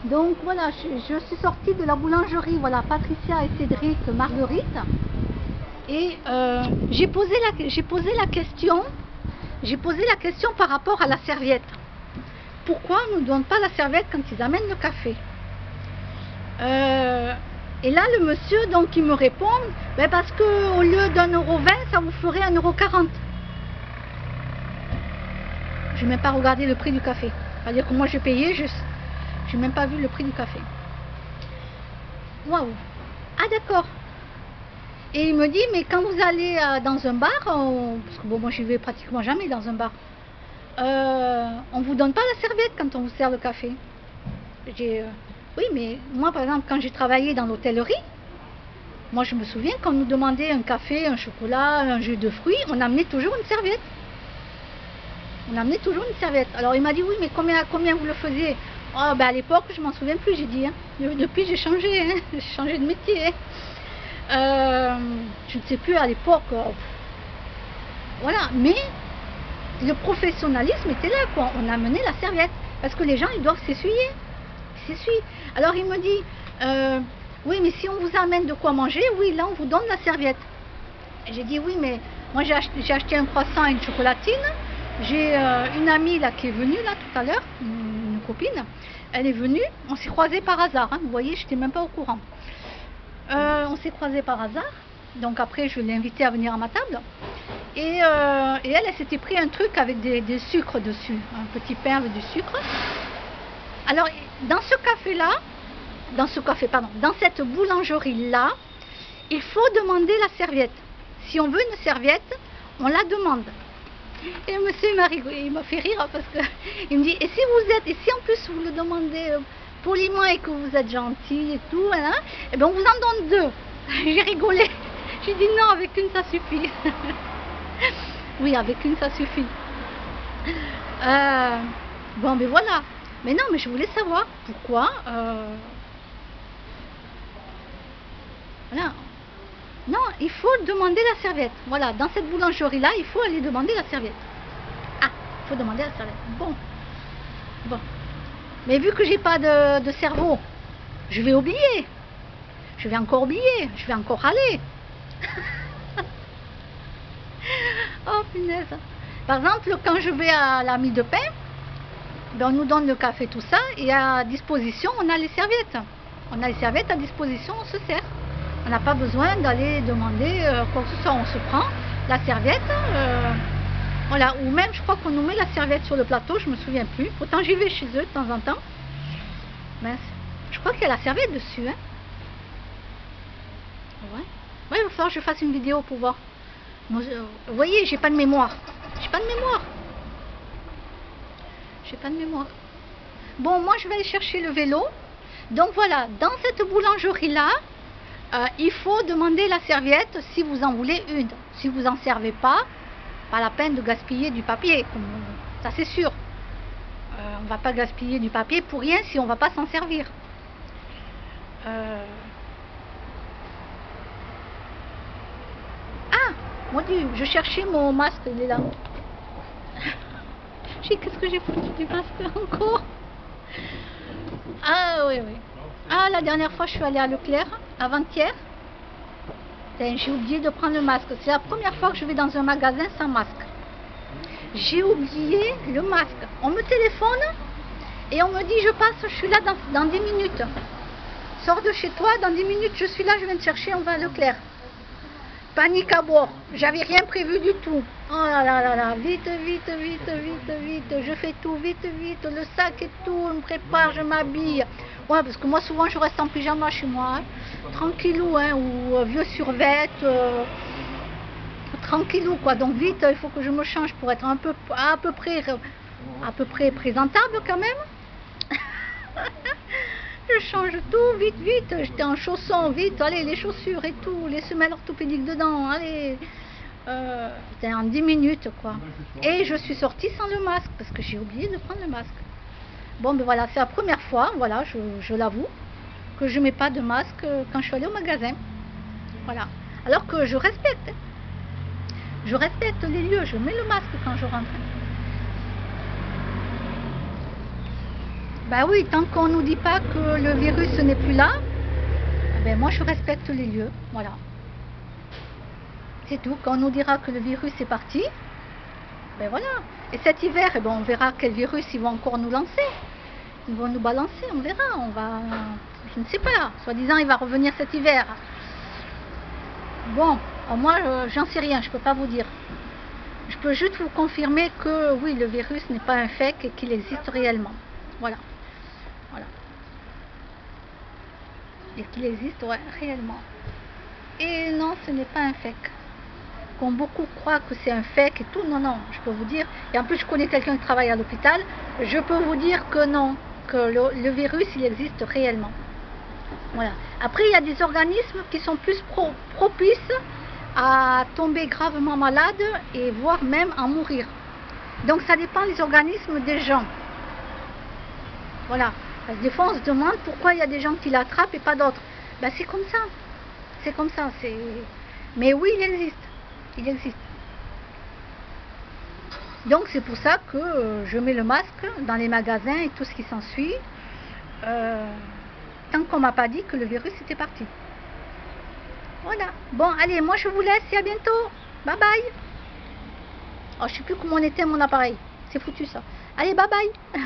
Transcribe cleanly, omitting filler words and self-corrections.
Donc voilà, je suis sortie de la boulangerie, voilà, Patricia et Cédric Marguerite. Et j'ai posé la question par rapport à la serviette. Pourquoi on ne donne pas la serviette quand ils amènent le café? Et là, le monsieur, donc, il me répond, ben parce qu'au lieu d'1,20 €, ça vous ferait 1,40 €. Je n'ai même pas regardé le prix du café. C'est-à-dire que moi, j'ai payé, je n'ai même pas vu le prix du café. Waouh! Ah, d'accord. Et il me dit, mais quand vous allez dans un bar, parce que bon, moi, j'y vais pratiquement jamais dans un bar, on vous donne pas la serviette quand on vous sert le café. Oui, mais moi, par exemple, quand j'ai travaillé dans l'hôtellerie, moi, je me souviens qu'on nous demandait un café, un chocolat, un jus de fruits, on amenait toujours une serviette. Alors, il m'a dit, oui, mais combien vous le faisiez? Oh, ben, à l'époque, je m'en souviens plus, j'ai dit. Hein. Depuis, j'ai changé, hein. J'ai changé de métier. Hein. Je ne sais plus à l'époque. Voilà, mais le professionnalisme était là, quoi. On amenait la serviette. Parce que les gens, ils doivent s'essuyer. Alors il me dit, oui, mais si on vous amène de quoi manger, oui, là on vous donne la serviette. J'ai dit, oui, mais moi j'ai acheté un croissant et une chocolatine. J'ai une amie là qui est venue là tout à l'heure, une copine. Elle est venue, on s'est croisés par hasard. Hein, vous voyez, je n'étais même pas au courant. On s'est croisés par hasard. Donc après, je l'ai invitée à venir à ma table. Et elle s'était pris un truc avec des sucres dessus, un petit pain avec du sucre. Alors, dans cette boulangerie-là, il faut demander la serviette. Si on veut une serviette, on la demande. Et le monsieur il m'a fait rire parce que il me dit, et si en plus vous le demandez poliment et que vous êtes gentil et tout, hein, et bien on vous en donne 2. J'ai rigolé. J'ai dit non, avec une ça suffit. Oui, avec une ça suffit. Bon, ben voilà. Mais non, mais je voulais savoir pourquoi. Voilà. Non, il faut demander la serviette. Voilà, dans cette boulangerie-là, il faut aller demander la serviette. Ah, il faut demander la serviette. Bon. Mais vu que j'ai pas de cerveau, je vais oublier. Je vais encore oublier. Je vais encore râler. Oh, punaise. Par exemple, quand je vais à la mie de pain, ben on nous donne le café, tout ça, et à disposition, on a les serviettes. On a les serviettes à disposition, on se sert. On n'a pas besoin d'aller demander quoi que ce soit. On se prend la serviette, voilà. Ou même, je crois qu'on nous met la serviette sur le plateau, je me souviens plus. Pourtant, j'y vais chez eux de temps en temps. Mais je crois qu'il y a la serviette dessus. Hein. Ouais. Ouais, il va falloir que je fasse une vidéo pour voir. Vous voyez, j'ai pas de mémoire. Bon, moi je vais aller chercher le vélo. Donc voilà, dans cette boulangerie-là, il faut demander la serviette si vous en voulez une. Si vous n'en servez pas la peine de gaspiller du papier. Ça c'est sûr. On ne va pas gaspiller du papier pour rien si on ne va pas s'en servir. Ah, mon Dieu, je cherchais mon masque, il est là. Qu'est-ce que j'ai foutu du masque encore? Ah oui. Ah, la dernière fois je suis allée à Leclerc, avant-hier. J'ai oublié de prendre le masque. C'est la première fois que je vais dans un magasin sans masque. J'ai oublié le masque. On me téléphone et on me dit je passe, je suis là dans 10 minutes. Sors de chez toi, dans 10 minutes je suis là, je viens te chercher, on va à Leclerc. Panique à bord, j'avais rien prévu du tout. Oh là là, vite, je fais tout, vite, le sac et tout, je me prépare, je m'habille. Ouais, parce que moi souvent je reste en pyjama chez moi, hein. Tranquillou, hein, ou vieux survêt, tranquillou quoi. Donc vite, il faut que je me change pour être à peu près présentable quand même. Je change tout, vite, j'étais en chaussons, vite, allez, les chaussures et tout, les semelles orthopédiques dedans, allez, c'était en 10 minutes, quoi. Et je suis sortie sans le masque, parce que j'ai oublié de prendre le masque. Bon, ben voilà, c'est la première fois, voilà, je l'avoue, que je mets pas de masque quand je suis allée au magasin. Voilà. Alors que je respecte les lieux, je mets le masque quand je rentre. Ben oui, tant qu'on nous dit pas que le virus n'est plus là, ben moi je respecte les lieux, voilà. C'est tout. Quand on nous dira que le virus est parti, ben voilà. Et cet hiver, eh ben on verra quel virus ils vont encore nous lancer. Ils vont nous balancer, on verra. On va, je ne sais pas. Soi-disant, il va revenir cet hiver. Bon, moi, j'en sais rien. Je peux pas vous dire. Je peux juste vous confirmer que oui, le virus n'est pas un fake et qu'il existe réellement. Voilà. Voilà. Et qu'il existe réellement. Et non, ce n'est pas un fake. Comme beaucoup croient que c'est un fake et tout, non, non, je peux vous dire. Et en plus, je connais quelqu'un qui travaille à l'hôpital. Je peux vous dire que non, que le virus, il existe réellement. Voilà. Après, il y a des organismes qui sont plus propices à tomber gravement malade et voire même à mourir. Donc, ça dépend des organismes des gens. Voilà. Parce que des fois, on se demande pourquoi il y a des gens qui l'attrapent et pas d'autres. Ben, c'est comme ça. C'est comme ça. Mais oui, il existe. Il existe. Donc c'est pour ça que je mets le masque dans les magasins et tout ce qui s'ensuit, tant qu'on m'a pas dit que le virus était parti. Voilà. Bon, allez, moi je vous laisse et à bientôt. Bye bye. Oh, je sais plus comment on était mon appareil. C'est foutu ça. Allez, bye bye.